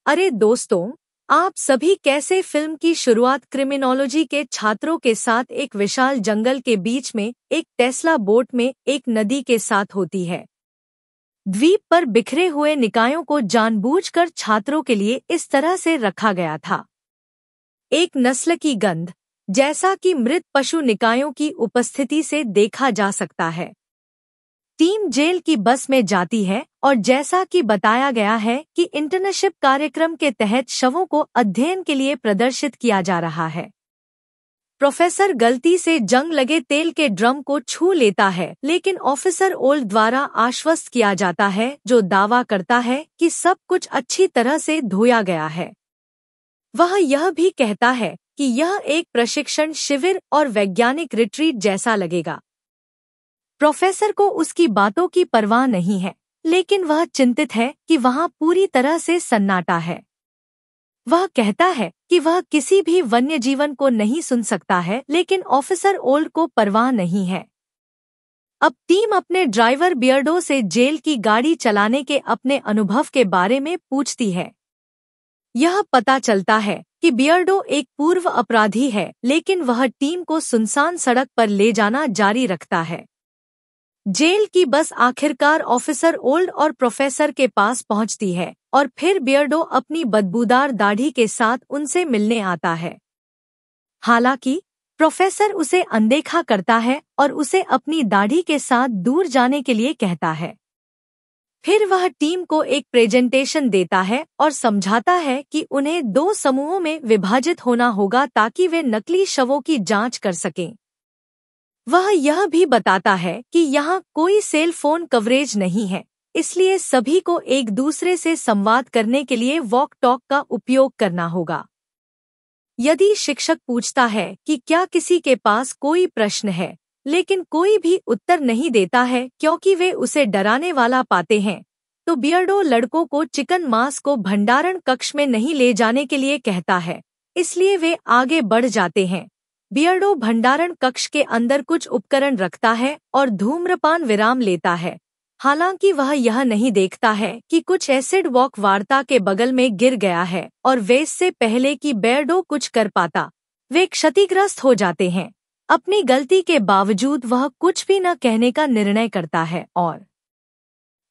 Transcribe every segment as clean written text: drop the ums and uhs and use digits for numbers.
अरे दोस्तों, आप सभी कैसे? फिल्म की शुरुआत क्रिमिनोलॉजी के छात्रों के साथ एक विशाल जंगल के बीच में एक टेस्ला बोट में एक नदी के साथ होती है। द्वीप पर बिखरे हुए निकायों को जानबूझकर छात्रों के लिए इस तरह से रखा गया था। एक नस्ल की गंध, जैसा कि मृत पशु निकायों की उपस्थिति से देखा जा सकता है। टीम जेल की बस में जाती है और जैसा कि बताया गया है कि इंटर्नशिप कार्यक्रम के तहत शवों को अध्ययन के लिए प्रदर्शित किया जा रहा है। प्रोफेसर गलती से जंग लगे तेल के ड्रम को छू लेता है, लेकिन ऑफिसर ओल्ड द्वारा आश्वस्त किया जाता है, जो दावा करता है कि सब कुछ अच्छी तरह से धोया गया है। वह यह भी कहता है कि यह एक प्रशिक्षण शिविर और वैज्ञानिक रिट्रीट जैसा लगेगा। प्रोफेसर को उसकी बातों की परवाह नहीं है, लेकिन वह चिंतित है कि वहाँ पूरी तरह से सन्नाटा है। वह कहता है कि वह किसी भी वन्य जीवन को नहीं सुन सकता है, लेकिन ऑफिसर ओल्ड को परवाह नहीं है। अब टीम अपने ड्राइवर बियर्डो से जेल की गाड़ी चलाने के अपने अनुभव के बारे में पूछती है। यह पता चलता है कि बियर्डो एक पूर्व अपराधी है, लेकिन वह टीम को सुनसान सड़क पर ले जाना जारी रखता है। जेल की बस आखिरकार ऑफिसर ओल्ड और प्रोफेसर के पास पहुंचती है और फिर बियर्डो अपनी बदबूदार दाढ़ी के साथ उनसे मिलने आता है। हालांकि प्रोफेसर उसे अनदेखा करता है और उसे अपनी दाढ़ी के साथ दूर जाने के लिए कहता है। फिर वह टीम को एक प्रेजेंटेशन देता है और समझाता है कि उन्हें 2 समूहों में विभाजित होना होगा ताकि वे नकली शवों की जांच कर सकें। वह यह भी बताता है कि यहाँ कोई सेल फोन कवरेज नहीं है, इसलिए सभी को एक दूसरे से संवाद करने के लिए वॉक टॉक का उपयोग करना होगा। यदि शिक्षक पूछता है कि क्या किसी के पास कोई प्रश्न है, लेकिन कोई भी उत्तर नहीं देता है क्योंकि वे उसे डराने वाला पाते हैं, तो बियर्डो लड़कों को चिकन मांस को भंडारण कक्ष में नहीं ले जाने के लिए कहता है, इसलिए वे आगे बढ़ जाते हैं। बियर्डो भंडारण कक्ष के अंदर कुछ उपकरण रखता है और धूम्रपान विराम लेता है। हालांकि वह यह नहीं देखता है कि कुछ एसिड वॉक वार्ता के बगल में गिर गया है और वे इससे पहले कि बियर्डो कुछ कर पाता, वे क्षतिग्रस्त हो जाते हैं। अपनी गलती के बावजूद वह कुछ भी न कहने का निर्णय करता है और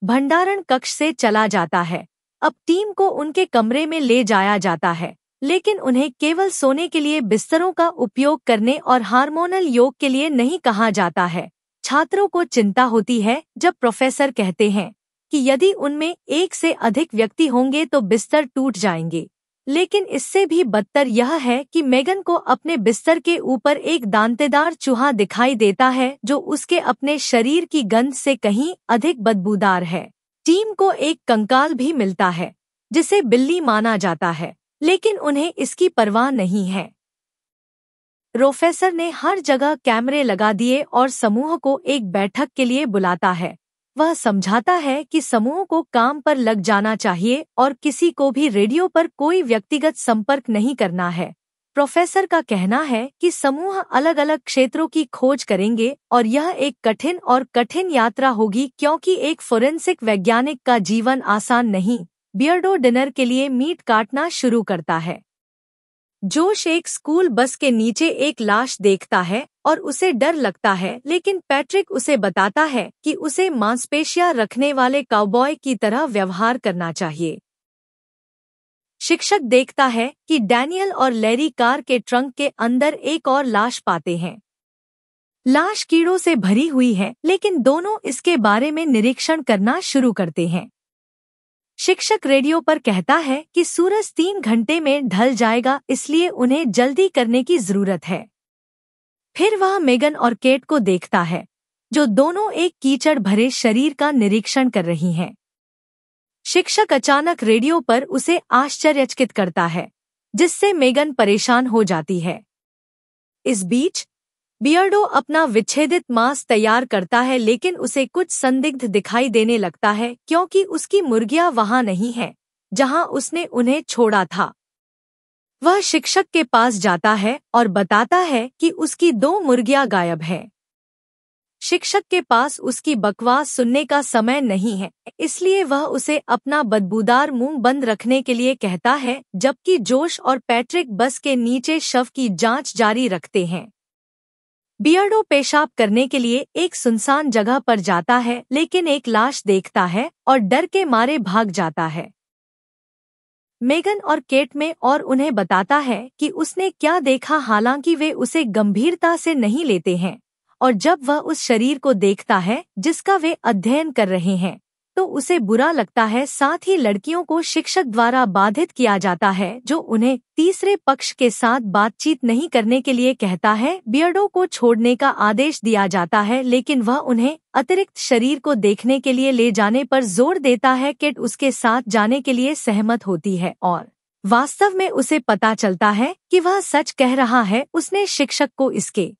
भंडारण कक्ष से चला जाता है। अब टीम को उनके कमरे में ले जाया जाता है, लेकिन उन्हें केवल सोने के लिए बिस्तरों का उपयोग करने और हार्मोनल योग के लिए नहीं कहा जाता है। छात्रों को चिंता होती है जब प्रोफेसर कहते हैं कि यदि उनमें 1 से अधिक व्यक्ति होंगे तो बिस्तर टूट जाएंगे। लेकिन इससे भी बदतर यह है कि मेगन को अपने बिस्तर के ऊपर एक दांतेदार चूहा दिखाई देता है, जो उसके अपने शरीर की गंध से कहीं अधिक बदबूदार है। टीम को एक कंकाल भी मिलता है जिसे बिल्ली माना जाता है, लेकिन उन्हें इसकी परवाह नहीं है। प्रोफेसर ने हर जगह कैमरे लगा दिए और समूह को एक बैठक के लिए बुलाता है। वह समझाता है कि समूह को काम पर लग जाना चाहिए और किसी को भी रेडियो पर कोई व्यक्तिगत संपर्क नहीं करना है। प्रोफेसर का कहना है कि समूह अलग अलग क्षेत्रों की खोज करेंगे और यह एक कठिन यात्रा होगी, क्योंकि एक फोरेंसिक वैज्ञानिक का जीवन आसान नहीं। बियर्डो डिनर के लिए मीट काटना शुरू करता है। जोश एक स्कूल बस के नीचे एक लाश देखता है और उसे डर लगता है, लेकिन पैट्रिक उसे बताता है कि उसे मांसपेशियां रखने वाले काउबॉय की तरह व्यवहार करना चाहिए। शिक्षक देखता है कि डैनियल और लैरी कार के ट्रंक के अंदर एक और लाश पाते हैं। लाश कीड़ों से भरी हुई है, लेकिन दोनों इसके बारे में निरीक्षण करना शुरू करते हैं। शिक्षक रेडियो पर कहता है कि सूरज 3 घंटे में ढल जाएगा, इसलिए उन्हें जल्दी करने की जरूरत है। फिर वह मेगन और केट को देखता है, जो दोनों एक कीचड़ भरे शरीर का निरीक्षण कर रही हैं। शिक्षक अचानक रेडियो पर उसे आश्चर्यचकित करता है, जिससे मेगन परेशान हो जाती है। इस बीच बियर्डो अपना विच्छेदित मांस तैयार करता है, लेकिन उसे कुछ संदिग्ध दिखाई देने लगता है क्योंकि उसकी मुर्गियां वहां नहीं हैं जहां उसने उन्हें छोड़ा था। वह शिक्षक के पास जाता है और बताता है कि उसकी 2 मुर्गियां गायब हैं। शिक्षक के पास उसकी बकवास सुनने का समय नहीं है, इसलिए वह उसे अपना बदबूदार मुंह बंद रखने के लिए कहता है, जबकि जोश और पैट्रिक बस के नीचे शव की जांच जारी रखते हैं। बियर्डो पेशाब करने के लिए एक सुनसान जगह पर जाता है, लेकिन एक लाश देखता है और डर के मारे भाग जाता है। मेगन और केट में और उन्हें बताता है कि उसने क्या देखा, हालांकि वे उसे गंभीरता से नहीं लेते हैं, और जब वह उस शरीर को देखता है जिसका वे अध्ययन कर रहे हैं तो उसे बुरा लगता है। साथ ही लड़कियों को शिक्षक द्वारा बाधित किया जाता है, जो उन्हें तीसरे पक्ष के साथ बातचीत नहीं करने के लिए कहता है। बियर्डो को छोड़ने का आदेश दिया जाता है, लेकिन वह उन्हें अतिरिक्त शरीर को देखने के लिए ले जाने पर जोर देता है। केट उसके साथ जाने के लिए सहमत होती है और वास्तव में उसे पता चलता है कि वह सच कह रहा है। उसने शिक्षक को इसके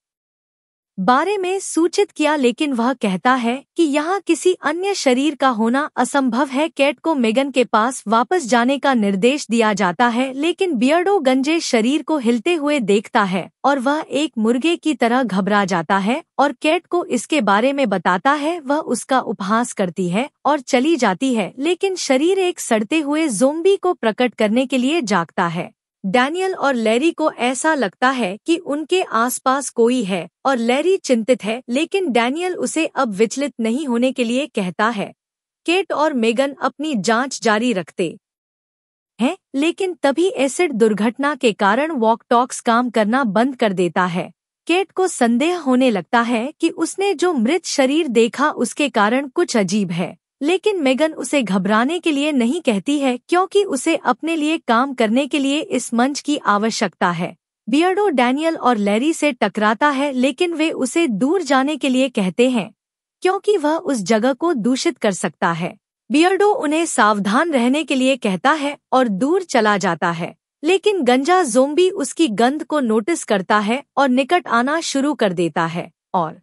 बारे में सूचित किया, लेकिन वह कहता है कि यहाँ किसी अन्य शरीर का होना असंभव है। केट को मेगन के पास वापस जाने का निर्देश दिया जाता है, लेकिन बियर्डो गंजे शरीर को हिलते हुए देखता है और वह एक मुर्गे की तरह घबरा जाता है और केट को इसके बारे में बताता है। वह उसका उपहास करती है और चली जाती है, लेकिन शरीर एक सड़ते हुए ज़ोंबी को प्रकट करने के लिए जागता है। डैनियल और लैरी को ऐसा लगता है कि उनके आसपास कोई है और लैरी चिंतित है, लेकिन डैनियल उसे अब विचलित नहीं होने के लिए कहता है। केट और मेगन अपनी जांच जारी रखते हैं, लेकिन तभी एसिड दुर्घटना के कारण वॉक टॉक्स काम करना बंद कर देता है। केट को संदेह होने लगता है कि उसने जो मृत शरीर देखा उसके कारण कुछ अजीब है, लेकिन मेगन उसे घबराने के लिए नहीं कहती है, क्योंकि उसे अपने लिए काम करने के लिए इस मंच की आवश्यकता है। बियर्डो डैनियल और लैरी से टकराता है, लेकिन वे उसे दूर जाने के लिए कहते हैं क्योंकि वह उस जगह को दूषित कर सकता है। बियर्डो उन्हें सावधान रहने के लिए कहता है और दूर चला जाता है, लेकिन गंजा ज़ोंबी उसकी गंध को नोटिस करता है और निकट आना शुरू कर देता है और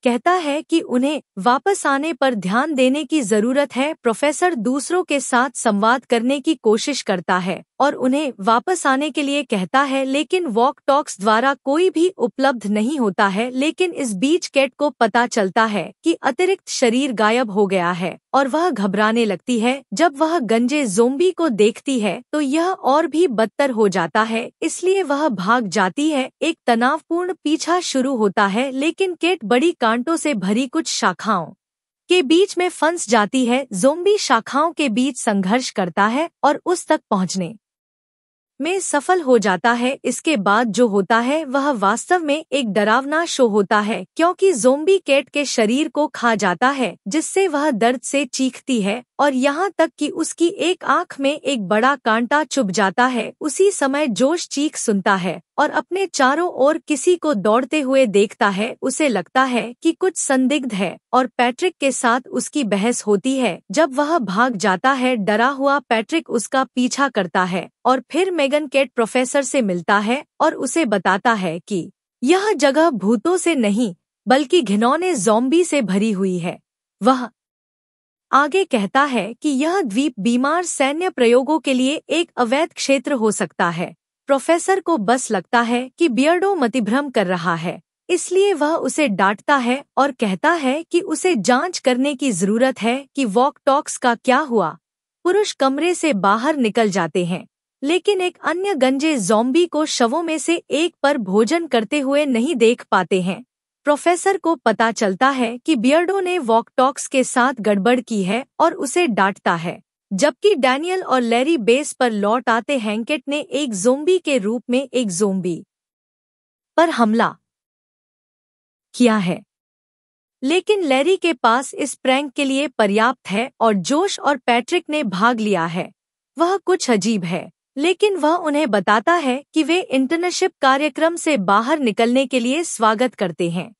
कहता है कि उन्हें वापस आने पर ध्यान देने की जरूरत है। प्रोफेसर दूसरों के साथ संवाद करने की कोशिश करता है और उन्हें वापस आने के लिए कहता है, लेकिन वॉक टॉक्स द्वारा कोई भी उपलब्ध नहीं होता है। लेकिन इस बीच केट को पता चलता है कि अतिरिक्त शरीर गायब हो गया है और वह घबराने लगती है। जब वह गंजे ज़ोंबी को देखती है तो यह और भी बदतर हो जाता है, इसलिए वह भाग जाती है। एक तनावपूर्ण पीछा शुरू होता है, लेकिन केट बड़ी कांटों से भरी कुछ शाखाओं के बीच में फंस जाती है। ज़ोंबी शाखाओं के बीच संघर्ष करता है और उस तक पहुंचने में सफल हो जाता है। इसके बाद जो होता है वह वास्तव में एक डरावना शो होता है, क्योंकि ज़ोंबी केट के शरीर को खा जाता है, जिससे वह दर्द से चीखती है और यहाँ तक कि उसकी एक आंख में एक बड़ा कांटा चुभ जाता है। उसी समय जोश चीख सुनता है और अपने चारों ओर किसी को दौड़ते हुए देखता है। उसे लगता है कि कुछ संदिग्ध है और पैट्रिक के साथ उसकी बहस होती है। जब वह भाग जाता है, डरा हुआ पैट्रिक उसका पीछा करता है और फिर मेगन केट प्रोफेसर से मिलता है और उसे बताता है कि यह जगह भूतों से नहीं बल्कि घिनौने ज़ॉम्बी से भरी हुई है। वह आगे कहता है कि यह द्वीप बीमार सैन्य प्रयोगों के लिए एक अवैध क्षेत्र हो सकता है। प्रोफेसर को बस लगता है कि बियर्डो मतिभ्रम कर रहा है, इसलिए वह उसे डांटता है और कहता है कि उसे जांच करने की जरूरत है कि वॉक टॉक्स का क्या हुआ। पुरुष कमरे से बाहर निकल जाते हैं, लेकिन एक अन्य गंजे ज़ॉम्बी को शवों में से एक पर भोजन करते हुए नहीं देख पाते हैं। प्रोफेसर को पता चलता है कि बियर्डो ने वॉक टॉक्स के साथ गड़बड़ की है और उसे डांटता है। जबकि डैनियल और लैरी बेस पर लौट आते हैं, केट ने एक ज़ोंबी के रूप में एक ज़ोंबी पर हमला किया है, लेकिन लैरी के पास इस प्रैंक के लिए पर्याप्त है और जोश और पैट्रिक ने भाग लिया है। वह कुछ अजीब है, लेकिन वह उन्हें बताता है कि वे इंटर्नशिप कार्यक्रम से बाहर निकलने के लिए स्वागत करते हैं।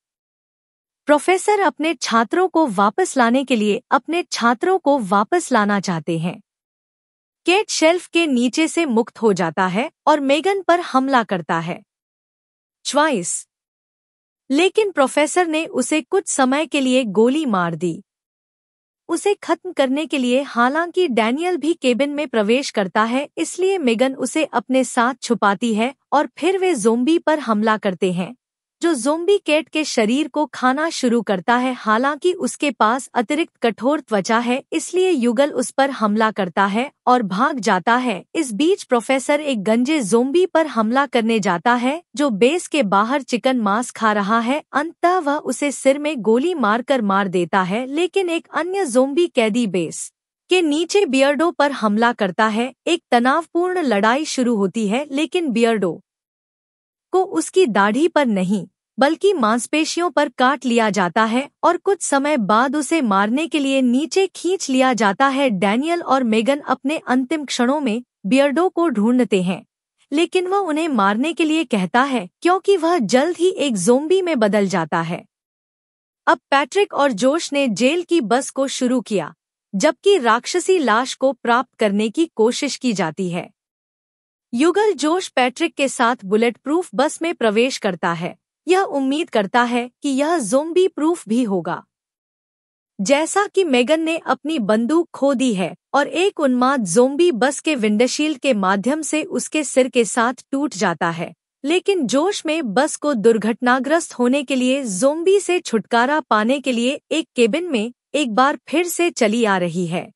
प्रोफेसर अपने छात्रों को वापस लाने के लिए अपने छात्रों को वापस लाना चाहते हैं। केट शेल्फ के नीचे से मुक्त हो जाता है और मेगन पर हमला करता है। च्वाइस, लेकिन प्रोफेसर ने उसे कुछ समय के लिए गोली मार दी उसे खत्म करने के लिए। हालांकि डैनियल भी केबिन में प्रवेश करता है, इसलिए मेगन उसे अपने साथ छुपाती है और फिर वे ज़ोंबी पर हमला करते हैं, जो ज़ोंबी कैट के शरीर को खाना शुरू करता है। हालांकि उसके पास अतिरिक्त कठोर त्वचा है, इसलिए युगल उस पर हमला करता है और भाग जाता है। इस बीच प्रोफेसर एक गंजे ज़ोंबी पर हमला करने जाता है जो बेस के बाहर चिकन मांस खा रहा है। अंततः वह उसे सिर में गोली मारकर मार देता है, लेकिन एक अन्य ज़ोंबी कैदी बेस के नीचे बियर्डो पर हमला करता है। एक तनावपूर्ण लड़ाई शुरू होती है, लेकिन बियर्डो को उसकी दाढ़ी पर नहीं बल्कि मांसपेशियों पर काट लिया जाता है और कुछ समय बाद उसे मारने के लिए नीचे खींच लिया जाता है। डैनियल और मेगन अपने अंतिम क्षणों में बियर्डो को ढूंढते हैं, लेकिन वह उन्हें मारने के लिए कहता है क्योंकि वह जल्द ही एक ज़ोंबी में बदल जाता है। अब पैट्रिक और जोश ने जेल की बस को शुरू किया, जबकि राक्षसी लाश को प्राप्त करने की कोशिश की जाती है। युगल जोश पैट्रिक के साथ बुलेट प्रूफ बस में प्रवेश करता है। यह उम्मीद करता है कि यह ज़ोंबी प्रूफ भी होगा। जैसा कि मेगन ने अपनी बंदूक खो दी है और एक उन्माद ज़ोंबी बस के विंडशील्ड के माध्यम से उसके सिर के साथ टूट जाता है, लेकिन जोश में बस को दुर्घटनाग्रस्त होने के लिए ज़ोंबी से छुटकारा पाने के लिए एक केबिन में एक बार फिर से चली आ रही है।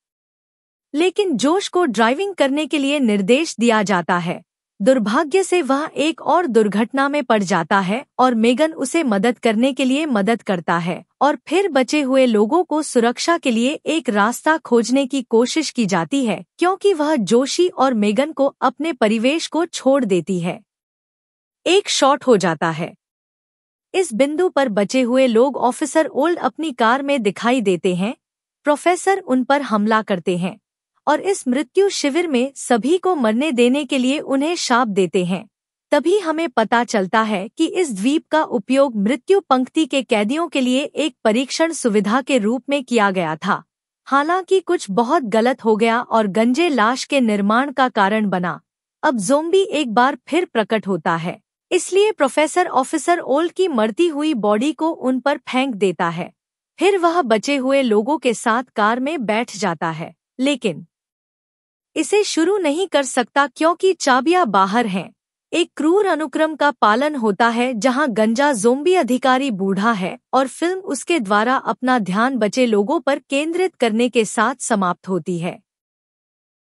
लेकिन जोश को ड्राइविंग करने के लिए निर्देश दिया जाता है। दुर्भाग्य से वह एक और दुर्घटना में पड़ जाता है और मेगन उसे मदद करने के लिए मदद करता है और फिर बचे हुए लोगों को सुरक्षा के लिए एक रास्ता खोजने की कोशिश की जाती है, क्योंकि वह जोशी और मेगन को अपने परिवेश को छोड़ देती है। एक शॉट हो जाता है। इस बिंदु पर बचे हुए लोग ऑफिसर ओल्ड अपनी कार में दिखाई देते हैं। प्रोफेसर उन पर हमला करते हैं और इस मृत्यु शिविर में सभी को मरने देने के लिए उन्हें शाप देते हैं। तभी हमें पता चलता है कि इस द्वीप का उपयोग मृत्यु पंक्ति के कैदियों के लिए एक परीक्षण सुविधा के रूप में किया गया था। हालांकि कुछ बहुत गलत हो गया और गंजे लाश के निर्माण का कारण बना। अब ज़ोंबी एक बार फिर प्रकट होता है, इसलिए प्रोफेसर ऑफिसर ओल्ड की मरती हुई बॉडी को उन पर फेंक देता है। फिर वह बचे हुए लोगों के साथ कार में बैठ जाता है, लेकिन इसे शुरू नहीं कर सकता क्योंकि चाबियां बाहर हैं। एक क्रूर अनुक्रम का पालन होता है जहां गंजा ज़ोंबी अधिकारी बूढ़ा है और फिल्म उसके द्वारा अपना ध्यान बचे लोगों पर केंद्रित करने के साथ समाप्त होती है।